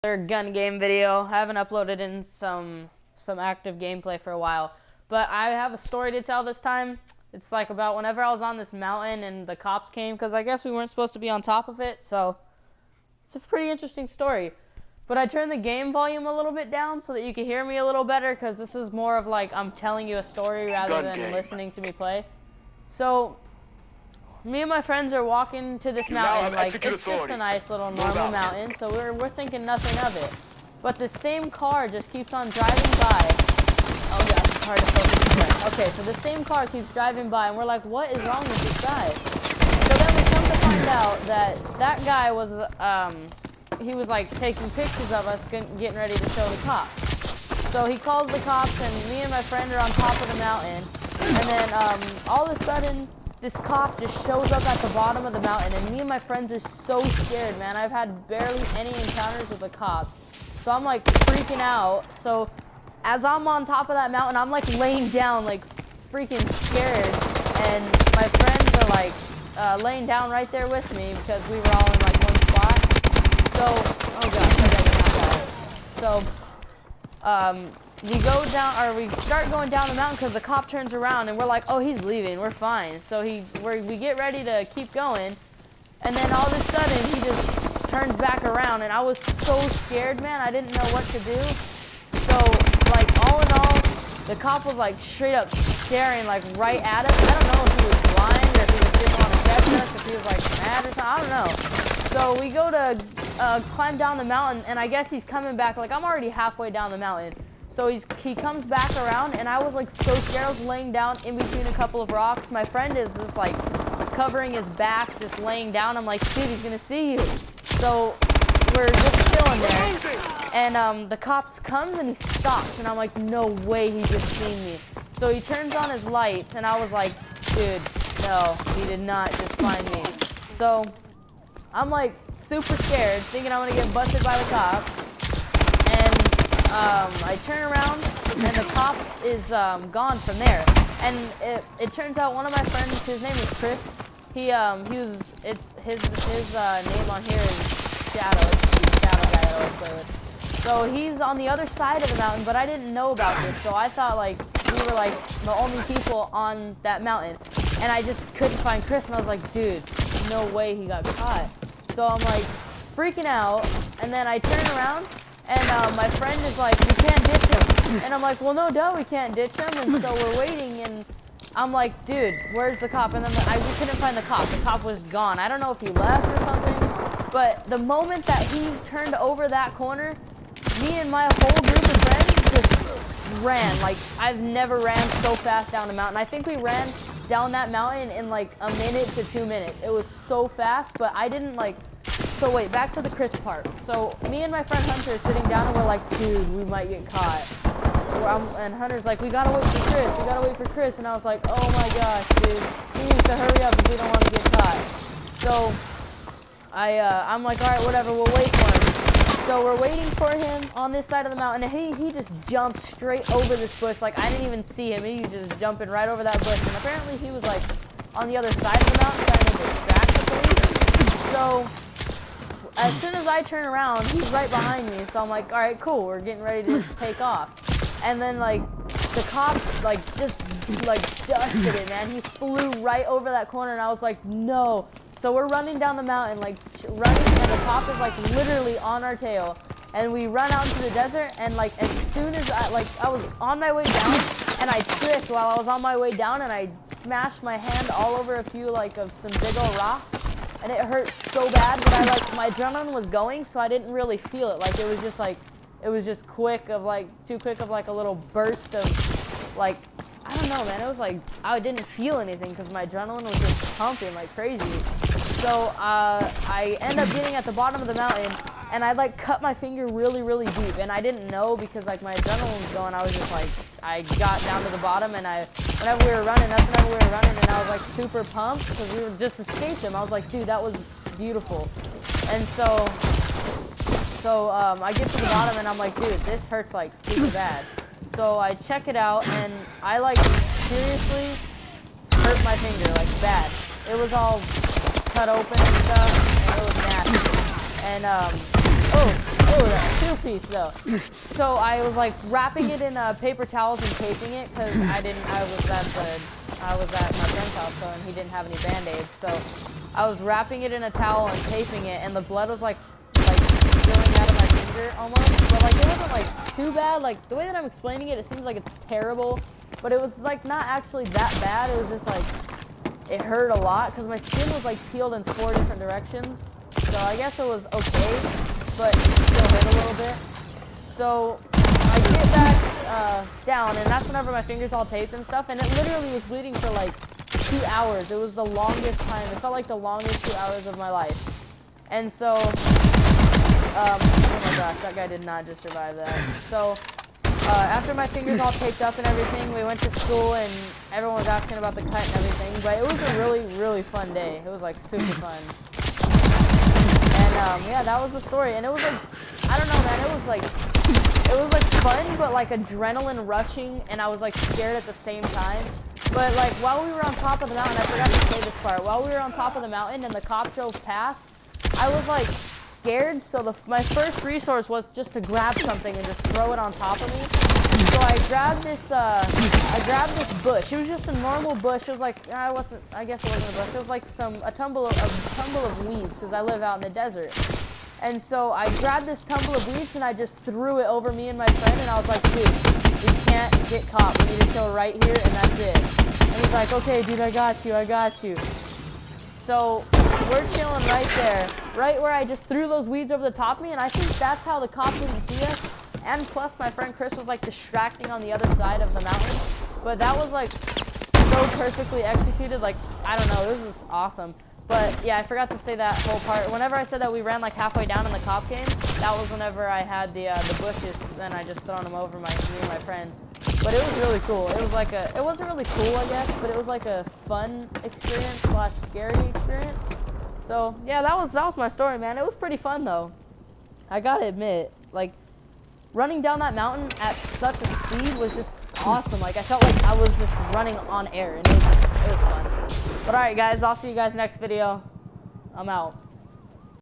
Another gun game video. I haven't uploaded in some active gameplay for a while, but I have a story to tell this time. It's like about whenever I was on this mountain and the cops came, because I guess we weren't supposed to be on top of it, so it's a pretty interesting story. But I turned the game volume a little bit down so that you can hear me a little better, because this is more of like I'm telling you a story rather than listening to me play. So me and my friends are walking to this mountain, like it's just a nice little normal mountain, so we're thinking nothing of it. But the same car just keeps on driving by. Oh gosh, it's hard to focus. Okay, so the same car keeps driving by, and we're like, what is wrong with this guy? So then we come to find out that guy was, he was like taking pictures of us getting ready to show the cops. So he calls the cops, and me and my friend are on top of the mountain, and then all of a sudden, this cop just shows up at the bottom of the mountain, and me and my friends are so scared, man. I've had barely any encounters with the cops. So I'm like freaking out. So as I'm on top of that mountain, I'm like laying down, like freaking scared. And my friends are like laying down right there with me because we were all in like one spot. So, oh gosh, I gotta not that. So, we start going down the mountain because the cop turns around and we're like, oh, he's leaving, we're fine. So we get ready to keep going, and then all of a sudden he just turns back around, and I was so scared, man. I didn't know what to do. So like all in all, the cop was like straight up staring like right at us. I don't know if he was blind or if he was just want to catch us, if he was like mad or something, I don't know. So we go to climb down the mountain, and I guess he's coming back. Like I'm already halfway down the mountain. So he comes back around, and I was like so scared. I was laying down in between a couple of rocks. My friend is just like covering his back, just laying down. I'm like, dude, he's gonna see you. So we're just chilling there, and the cops comes and he stops, and I'm like, no way, he just seen me. So he turns on his lights, and I was like, dude, no, he did not just find me. So I'm like super scared, thinking I'm gonna get busted by the cops. I turn around, and the cop is gone from there. And it turns out one of my friends, his name is Chris. His name on here is Shadow. It's the Shadow guy that I always play with. So he's on the other side of the mountain, but I didn't know about this. So I thought like we were like the only people on that mountain, and I just couldn't find Chris. And I was like, dude, no way he got caught. So I'm like freaking out, and then I turn around. And my friend is like, we can't ditch him. And I'm like, well, no, duh, we can't ditch him. And so we're waiting, and I'm like, dude, where's the cop? And then we couldn't find the cop. The cop was gone. I don't know if he left or something. But the moment that he turned over that corner, me and my whole group of friends just ran. Like, I've never ran so fast down a mountain. I think we ran down that mountain in like a minute to 2 minutes. It was so fast, but I didn't like... So wait, back to the Chris part. So me and my friend Hunter are sitting down, and we're like, dude, we might get caught. And Hunter's like, we gotta wait for Chris. We gotta wait for Chris. And I was like, oh my gosh, dude, he needs to hurry up if we don't want to get caught. So I'm like, all right, whatever, we'll wait for him. So we're waiting for him on this side of the mountain, and he just jumped straight over this bush. Like I didn't even see him. He was just jumping right over that bush. And apparently he was like on the other side of the mountain trying to distract the police. So as soon as I turn around, he's right behind me, so I'm like, all right, cool, we're getting ready to take off. And then, like, the cop, like, just, like, dusted it, man. He flew right over that corner, and I was like, no. So we're running down the mountain, like, running, and the cop is, like, literally on our tail. And we run out into the desert, and, like, as soon as I was on my way down, and I tripped while I was on my way down, and I smashed my hand all over a few, like, of some big old rocks. And it hurt so bad, but my adrenaline was going, so I didn't really feel it. Like, it was just like, it was just too quick of like a little burst of, like, I don't know, man. It was like, I didn't feel anything because my adrenaline was just pumping like crazy. So, I end up getting at the bottom of the mountain, and I, like, cut my finger really, really deep. And I didn't know because, like, my adrenaline was going. I was just, like, I got down to the bottom, and whenever we were running, and I was, like, super pumped because we were just escaped him. I was like, dude, that was beautiful. And so I get to the bottom, and I'm like, dude, this hurts, like, super bad. So I check it out, and I, like, seriously hurt my finger, like, bad. It was all cut open and stuff, and it was nasty. And, oh, two-piece though. So I was like wrapping it in paper towels and taping it because I was at my friend's house, and he didn't have any Band-Aids. So I was wrapping it in a towel and taping it, and the blood was like spilling out of my finger almost. But like it wasn't like too bad. Like the way that I'm explaining it, it seems like it's terrible, but it was like not actually that bad. It was just like it hurt a lot because my skin was like peeled in 4 different directions. So I guess it was okay, but it still hurt a little bit. So I get that down, and that's whenever my finger's all taped and stuff, and it literally was bleeding for like 2 hours. It was the longest time. It felt like the longest 2 hours of my life. And so, oh my gosh, that guy did not just survive that. So after my finger's all taped up and everything, we went to school, and everyone was asking about the cut and everything, but it was a really, really fun day. It was like super fun. And yeah, that was the story, and it was like, I don't know, man, it was like fun, but like adrenaline rushing, and I was like scared at the same time. But like while we were on top of the mountain, I forgot to say this part, while we were on top of the mountain and the cop drove past, I was like scared, so my first resource was just to grab something and just throw it on top of me. So I grabbed this bush. It was just a normal bush. It was like, I guess it wasn't a bush. It was like a tumble of weeds, because I live out in the desert. And so I grabbed this tumble of weeds and I just threw it over me and my friend, and I was like, dude, we can't get caught. We need to kill right here, and that's it. And he's like, okay, dude, I got you. So we're chilling right there, right where I just threw those weeds over the top of me, and I think that's how the cop didn't see us. And plus, my friend Chris was like distracting on the other side of the mountain. But that was like so perfectly executed. Like, I don't know, this is awesome. But yeah, I forgot to say that whole part. Whenever I said that we ran like halfway down and the cop came, that was whenever I had the bushes, and I just thrown them over me and my friend. But it was really cool. It was like it wasn't really cool, I guess, but it was like a fun experience / scary experience. So yeah, that was my story, man. It was pretty fun though. I gotta admit, like, running down that mountain at such a speed was just awesome. Like, I felt like I was just running on air, and it was fun. But alright guys, I'll see you guys next video. I'm out.